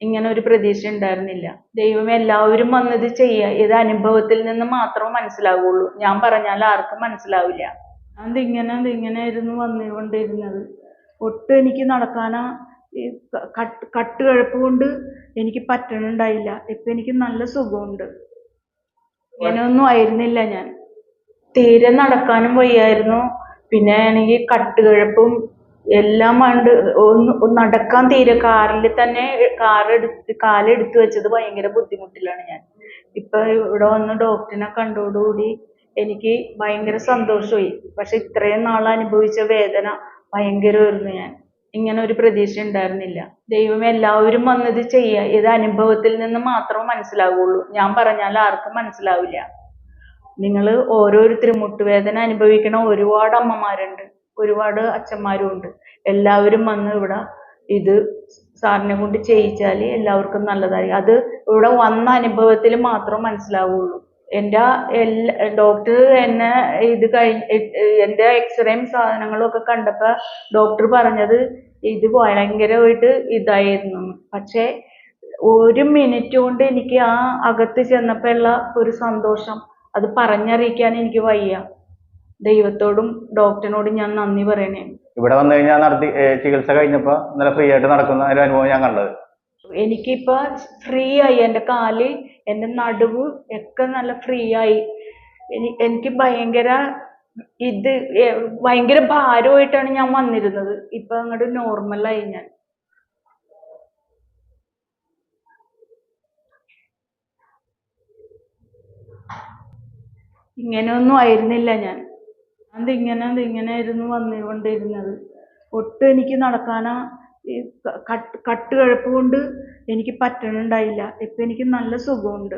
ഇങ്ങനെ ഒരു പ്രതീക്ഷ ഉണ്ടായിരുന്നില്ല. ദൈവം എല്ലാവരും വന്നത് ചെയ്യുക, ഇത് അനുഭവത്തിൽ നിന്ന് മാത്രമേ മനസ്സിലാവുള്ളൂ. ഞാൻ പറഞ്ഞാൽ ആർക്കും മനസ്സിലാവില്ല. അതിങ്ങനെയായിരുന്നു വന്നുകൊണ്ടിരുന്നത്. ഒട്ടും എനിക്ക് നടക്കാനാ ഈ കട്ടുകഴപ്പ് കൊണ്ട് എനിക്ക് പറ്റണുണ്ടായില്ല. ഇപ്പൊ എനിക്ക് നല്ല സുഖമുണ്ട്. ഇങ്ങനെയൊന്നും ആയിരുന്നില്ല ഞാൻ. തീരെ നടക്കാനും വയ്യായിരുന്നു. പിന്നെ ആണെങ്കിൽ കട്ടുകഴപ്പും എല്ലാം ഉണ്ട്. നടക്കാൻ തീരെ കാറിൽ തന്നെ കാലെടുത്ത് വെച്ചത് ഭയങ്കര ബുദ്ധിമുട്ടിലാണ് ഞാൻ. ഇപ്പൊ ഇവിടെ വന്ന് ഡോക്ടറിനെ കണ്ടോടുകൂടി എനിക്ക് ഭയങ്കര സന്തോഷമായി. പക്ഷെ ഇത്രയും നാൾ അനുഭവിച്ച വേദന ഭയങ്കരമായിരുന്നു. ഞാൻ ഇങ്ങനെ ഒരു പ്രതീക്ഷ ഉണ്ടായിരുന്നില്ല. ദൈവം എല്ലാവരും വന്നത് ചെയ്യുക, ഇത് അനുഭവത്തിൽ നിന്ന് മാത്രമേ മനസ്സിലാവുള്ളൂ. ഞാൻ പറഞ്ഞാൽ ആർക്കും മനസ്സിലാവില്ല. നിങ്ങൾ ഓരോരുത്തരും മുട്ടുവേദന അനുഭവിക്കണ ഒരുപാട് അമ്മമാരുണ്ട്, ഒരുപാട് അച്ഛന്മാരും ഉണ്ട്. എല്ലാവരും വന്ന് ഇവിടെ ഇത് സാറിനെ കൊണ്ട് ചെയ്യിച്ചാൽ എല്ലാവർക്കും നല്ലതായി. അത് ഇവിടെ വന്ന അനുഭവത്തിൽ മാത്രം മനസ്സിലാവുള്ളൂ. ഡോക്ടർ എന്നെ ഇത് എൻ്റെ എക്സ്റേയും സാധനങ്ങളും ഒക്കെ കണ്ടപ്പോൾ ഡോക്ടർ പറഞ്ഞത് ഇത് ഭയങ്കരമായിട്ട് ഇതായിരുന്നു. പക്ഷേ ഒരു മിനിറ്റ് കൊണ്ട് എനിക്ക് ആ അകത്ത് ചെന്നപ്പോൾ ഉള്ള ഒരു സന്തോഷം അത് പറഞ്ഞറിയിക്കാൻ എനിക്ക് വയ്യ. ദൈവത്തോടും ഡോക്ടറിനോടും ഞാൻ നന്ദി പറയണേ. ഇവിടെ വന്നു കഴിഞ്ഞാൽ നടത്തി ചികിത്സ കഴിഞ്ഞപ്പോൾ നല്ല ഫ്രീ ആയിട്ട് നടക്കുന്ന ഒരു അനുഭവം ഞാൻ കണ്ടത്. എനിക്കിപ്പോൾ ഫ്രീ ആയി. എൻ്റെ കാല്, എൻ്റെ നടുവ് ഒക്കെ നല്ല ഫ്രീ ആയി. എനിക്ക് ഭയങ്കര ഭാരമായിട്ടാണ് ഞാൻ വന്നിരുന്നത്. ഇപ്പൊ അങ്ങോട്ട് നോർമലായി ഞാൻ. ഇങ്ങനെയൊന്നും ആയിരുന്നില്ല ഞാൻ. അതിങ്ങനെയായിരുന്നു വന്നുകൊണ്ടിരുന്നത്. ഒട്ടും എനിക്ക് നടക്കാനാ ഈ കട്ടുകഴപ്പ് കൊണ്ട് എനിക്ക് പറ്റണുണ്ടായില്ല. ഇപ്പൊ എനിക്ക് നല്ല സുഖമുണ്ട്.